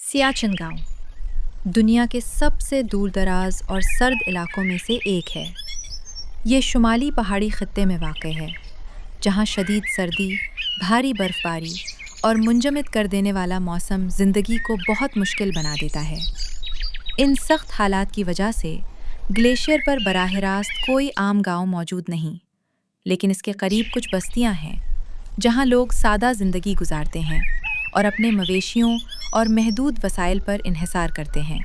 सियाचिन गांव दुनिया के सबसे दूर दराज और सर्द इलाकों में से एक है। ये शुमाली पहाड़ी खित्ते में वाक़ है, जहाँ शदीद सर्दी, भारी बर्फ़बारी और मुंजमद कर देने वाला मौसम ज़िंदगी को बहुत मुश्किल बना देता है। इन सख्त हालात की वजह से ग्लेशियर पर बराह रास्त कोई आम गांव मौजूद नहीं, लेकिन इसके करीब कुछ बस्तियां हैं जहां लोग सादा ज़िंदगी गुजारते हैं और अपने मवेशियों और महदूद वसाइल पर इन्हिसार करते हैं।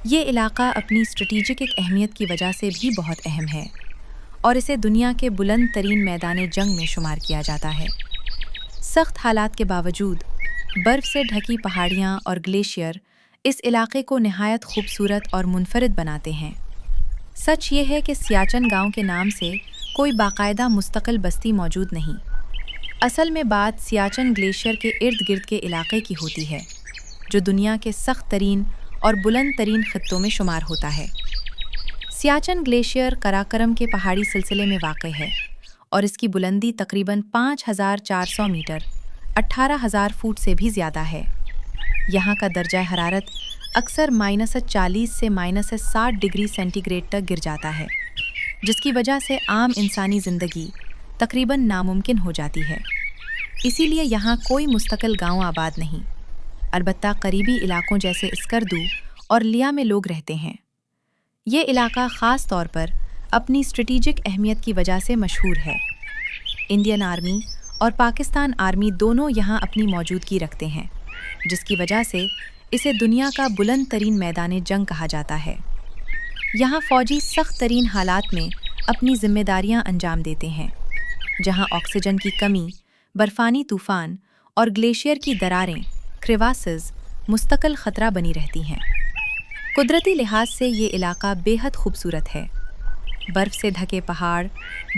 ये इलाका अपनी स्ट्रेटेजिक अहमियत की वजह से भी बहुत अहम है और इसे दुनिया के बुलंद तरीन मैदान जंग में शुमार किया जाता है। सख्त हालात के बावजूद बर्फ़ से ढकी पहाड़ियाँ और ग्लेशियर इस इलाके को नहायत खूबसूरत और मुनफरिद बनाते हैं। सच ये है कि सियाचिन गांव के नाम से कोई बाकायदा मुस्तकिल बस्ती मौजूद नहीं। असल में बात सियाचिन ग्लेशियर के इर्द गिर्द के इलाके की होती है, जो दुनिया के सख्त तरीन और बुलंद तरीन खित्तों में शुमार होता है। सियाचिन ग्लेशियर कराकरम के पहाड़ी सिलसिले में वाक़ है और इसकी बुलंदी तकरीबन 5,400 मीटर 18,000 फुट से भी ज़्यादा है। यहाँ का दर्जा हरारत अक्सर -40 से -60 डिग्री सेंटीग्रेड तक गिर जाता है, जिसकी वजह से आम इंसानी ज़िंदगी तकरीबन नामुमकिन हो जाती है। इसीलिए यहाँ कोई मुस्तकिल गांव आबाद नहीं, अलबत्ता करीबी इलाकों जैसे स्कर्दू और लिया में लोग रहते हैं। ये इलाका ख़ास तौर पर अपनी स्ट्रेटेजिक अहमियत की वजह से मशहूर है। इंडियन आर्मी और पाकिस्तान आर्मी दोनों यहाँ अपनी मौजूदगी रखते हैं, जिसकी वजह से इसे दुनिया का बुलंद तरीन मैदान जंग कहा जाता है। यहाँ फ़ौजी सख्त तरीन हालात में अपनी जिम्मेदारियाँ अंजाम देते हैं, जहाँ ऑक्सीजन की कमी, बर्फ़ानी तूफ़ान और ग्लेशियर की दरारें क्रेवासेस मुस्तकिल ख़तरा बनी रहती हैं। कुदरती लिहाज से ये इलाका बेहद खूबसूरत है। बर्फ़ से ढके पहाड़,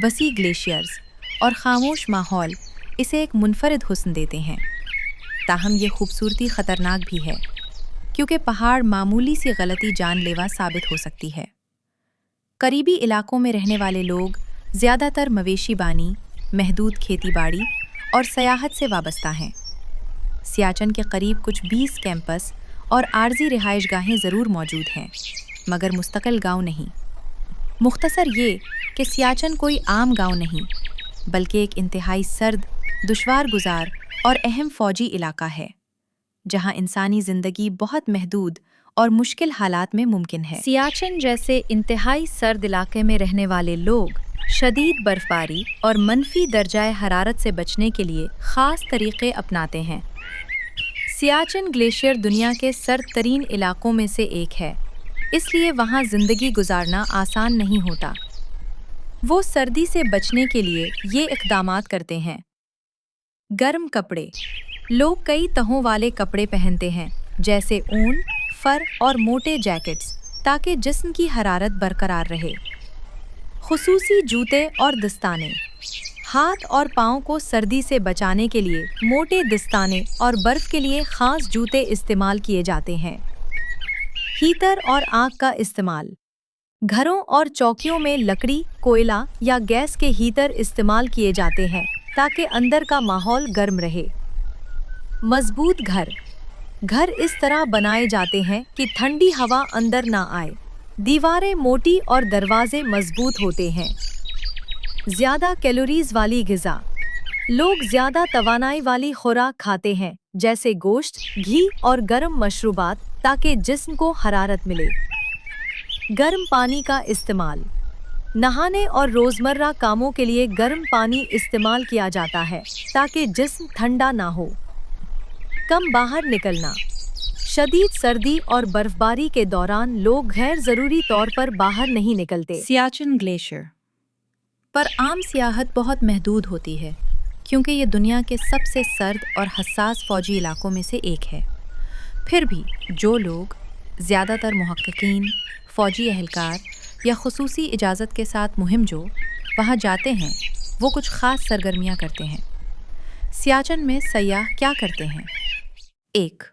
वसी ग्लेशियर्स और ख़ामोश माहौल इसे एक मुनफरिद हुस्न देते हैं। ताहम ये खूबसूरती ख़तरनाक भी है, क्योंकि पहाड़ मामूली सी गलती जानलेवा साबित हो सकती है। करीबी इलाकों में रहने वाले लोग ज़्यादातर मवेशी बानी, महदूद खेती बाड़ी और सयाहत से वाबस्ता हैं। सियाचिन के करीब कुछ 20 कैंपस और आर्जी रिहाइशगाहें ज़रूर मौजूद हैं, मगर मुस्तकिल गांव नहीं। मुख्तसर ये कि सियाचिन कोई आम गांव नहीं, बल्कि एक इंतहाई सर्द, दुश्वार गुजार और अहम फ़ौजी इलाका है, जहां इंसानी ज़िंदगी बहुत महदूद और मुश्किल हालात में मुमकिन है। सियाचिन जैसे इंतहाई सर्द इलाके में रहने वाले लोग शदीद बर्फबारी और मनफी दर्जाए हरारत से बचने के लिए ख़ास तरीक़े अपनाते हैं। सियाचिन ग्लेशियर दुनिया के सर्द तरीन इलाकों में से एक है, इसलिए वहाँ ज़िंदगी गुजारना आसान नहीं होता। वो सर्दी से बचने के लिए ये इक़दामात करते हैं। गर्म कपड़े। लोग कई तहों वाले कपड़े पहनते हैं, जैसे ऊन, फर और मोटे जैकेट्स, ताकि जिस्म की हरारत बरकरार रहे। खुसूसी जूते और दस्ताने। हाथ और पाँव को सर्दी से बचाने के लिए मोटे दस्ताने और बर्फ़ के लिए ख़ास जूते इस्तेमाल किए जाते हैं। हीटर और आग का इस्तेमाल। घरों और चौकियों में लकड़ी, कोयला या गैस के हीटर इस्तेमाल किए जाते हैं, ताकि अंदर का माहौल गर्म रहे। मज़बूत घर। घर इस तरह बनाए जाते हैं कि ठंडी हवा अंदर ना आए। दीवारें मोटी और दरवाजे मजबूत होते हैं। ज़्यादा कैलोरीज़ वाली ग़िज़ा। लोग ज़्यादा तवानाई वाली खुराक खाते हैं, जैसे गोश्त, घी और गर्म मशरूबात, ताकि जिस्म को हरारत मिले। गर्म पानी का इस्तेमाल। नहाने और रोज़मर्रा कामों के लिए गर्म पानी इस्तेमाल किया जाता है, ताकि जिस्म ठंडा ना हो। कम बाहर निकलना। शदीद सर्दी और बर्फबारी के दौरान लोग गैर ज़रूरी तौर पर बाहर नहीं निकलते। सियाचिन ग्लेशियर पर आम सियाहत बहुत महदूद होती है, क्योंकि ये दुनिया के सबसे सर्द और हसास फ़ौजी इलाकों में से एक है। फिर भी जो लोग, ज़्यादातर मुहक्किकीन, फ़ौजी अहलकार या खुसूसी इजाज़त के साथ मुहिम जो वहाँ जाते हैं, वो कुछ ख़ास सरगर्मियाँ करते हैं। सियाचिन में सयाह क्या करते हैं? 1.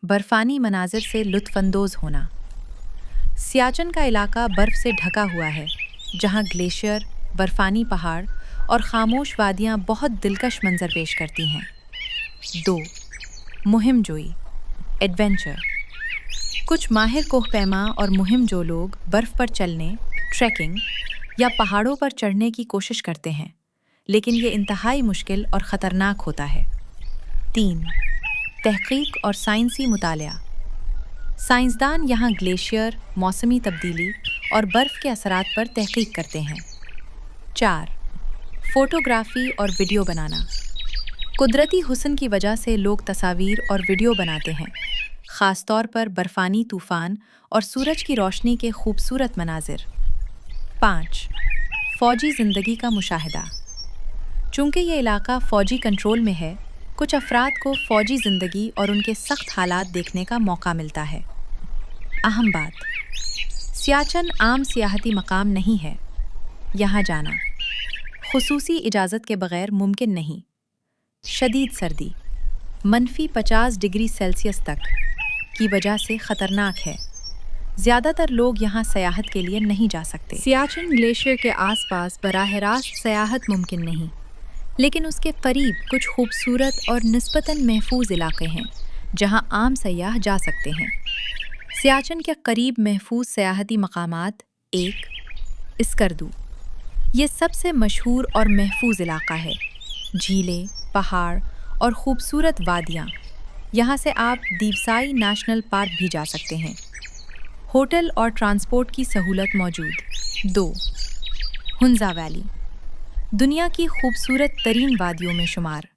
बर्फ़ानी मनाज़िर से लुत्फ़अंदोज़ होना। सियाचिन का इलाका बर्फ़ से ढका हुआ है, जहाँ ग्लेशियर, बर्फ़ानी पहाड़ और ख़ामोश वादियाँ बहुत दिलकश मंजर पेश करती हैं। 2. मुहिम जोई। एडवेंचर। कुछ माहिर कोहपैमा और मुहिम जो लोग बर्फ पर चलने, ट्रैकिंग या पहाड़ों पर चढ़ने की कोशिश करते हैं, लेकिन ये इंतहाई मुश्किल और ख़तरनाक होता है। 3. तहकीक और साइंसी मुतालिया। साइंसदान यहाँ ग्लेशियर, मौसमी तब्दीली और बर्फ़ के असरात पर तहकीक करते हैं। 4. फ़ोटोग्राफ़ी और वीडियो बनाना। कुदरती हुस्न की वजह से लोग तस्वीर और वीडियो बनाते हैं, ख़ास तौर पर बर्फ़ानी तूफ़ान और सूरज की रोशनी के खूबसूरत मनाजिर। 5. फ़ौजी ज़िंदगी का मुशाहिदा। चूँकि ये इलाका फ़ौजी कंट्रोल में है, कुछ अफराद को फ़ौजी ज़िंदगी और उनके सख्त हालात देखने का मौका मिलता है। अहम बात, सियाचन आम सियाहती मकाम नहीं है। यहाँ जाना खुसूसी इजाज़त के बग़ैर मुमकिन नहीं। शदीद सर्दी, -50 डिग्री सेल्सियस तक की वजह से ख़तरनाक है। ज़्यादातर लोग यहाँ सयाहत के लिए नहीं जा सकते। सियाचन ग्लेशियर के आसपास बराह रास्त सयाहत मुमकिन नहीं, लेकिन उसके करीब कुछ खूबसूरत और निस्बतन महफूज इलाके हैं जहां आम सयाह जा सकते हैं। सियाचन के करीब महफूज सयाहती मकामात। 1. स्कर्दू। ये सबसे मशहूर और महफूज इलाका है। झीलें, पहाड़ और खूबसूरत वादियाँ। यहाँ से आप दीवसाई नेशनल पार्क भी जा सकते हैं। होटल और ट्रांसपोर्ट की सहूलत मौजूद। 2. हुंजा वैली। दुनिया की खूबसूरत तरीन वादियों में शुमार।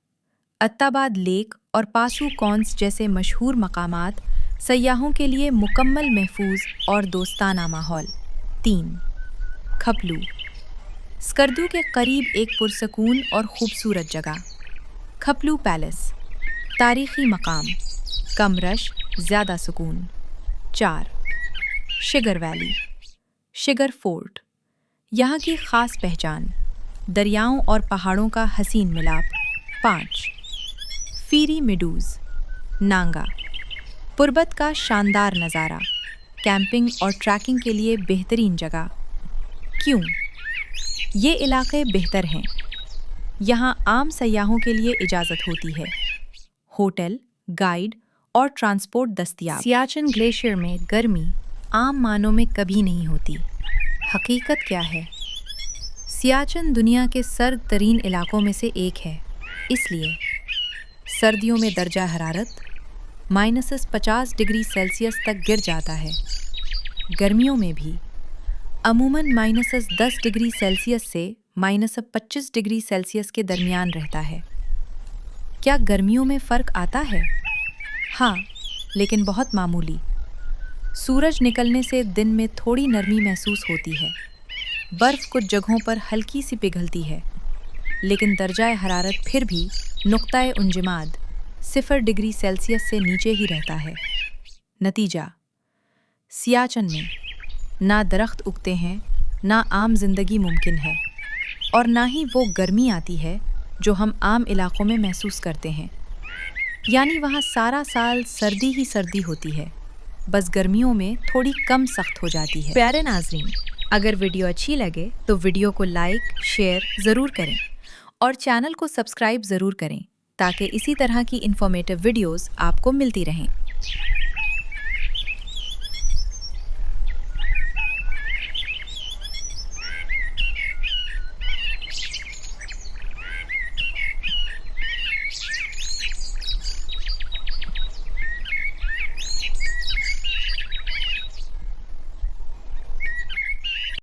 अत्ताबाद लेक और पासू कॉन्स जैसे मशहूर मकामात सयाहों के लिए मुकम्मल महफूज और दोस्ताना माहौल। 3. खपलू। स्कर्दू के करीब एक पुरसकून और खूबसूरत जगह। खपलू पैलेस, तारीख़ी मकाम, कम रश, ज़्यादा सुकून। 4. Shigar valley, Shigar fort. यहाँ की ख़ास पहचान, दरियाओं और पहाड़ों का हसीन मिलाप। 5. फीरी मिडूज़, नांगा। पुरबत का शानदार नज़ारा, कैंपिंग और ट्रैकिंग के लिए बेहतरीन जगह। क्यों? ये इलाके बेहतर हैं। यहाँ आम सयाहों के लिए इजाज़त होती है। होटल, गाइड और ट्रांसपोर्ट दस्तयाब। सियाचन ग्लेशियर में गर्मी आम मानों में कभी नहीं होती। हकीकत क्या है? सियाचन दुनिया के सर्द तरीन इलाकों में से एक है, इसलिए सर्दियों में दर्जा हरारत -50 डिग्री सेल्सियस तक गिर जाता है। गर्मियों में भी अमूमन -10 डिग्री सेल्सियस से -25 डिग्री सेल्सियस के दरमियान रहता है। क्या गर्मियों में फ़र्क आता है? हाँ, लेकिन बहुत मामूली। सूरज निकलने से दिन में थोड़ी नरमी महसूस होती है। बर्फ़ कुछ जगहों पर हल्की सी पिघलती है, लेकिन दर्जाए हरारत फिर भी नुक्ताए उंजमाद 0 डिग्री सेल्सियस से नीचे ही रहता है। नतीजा, सियाचन में ना दरख्त उगते हैं, ना आम जिंदगी मुमकिन है, और ना ही वो गर्मी आती है जो हम आम इलाकों में महसूस करते हैं। यानी वहाँ सारा साल सर्दी ही सर्दी होती है, बस गर्मियों में थोड़ी कम सख्त हो जाती है। प्यारे नाज़रीन, अगर वीडियो अच्छी लगे तो वीडियो को लाइक, शेयर ज़रूर करें और चैनल को सब्सक्राइब ज़रूर करें ताकि इसी तरह की इन्फॉर्मेटिव वीडियोस आपको मिलती रहें।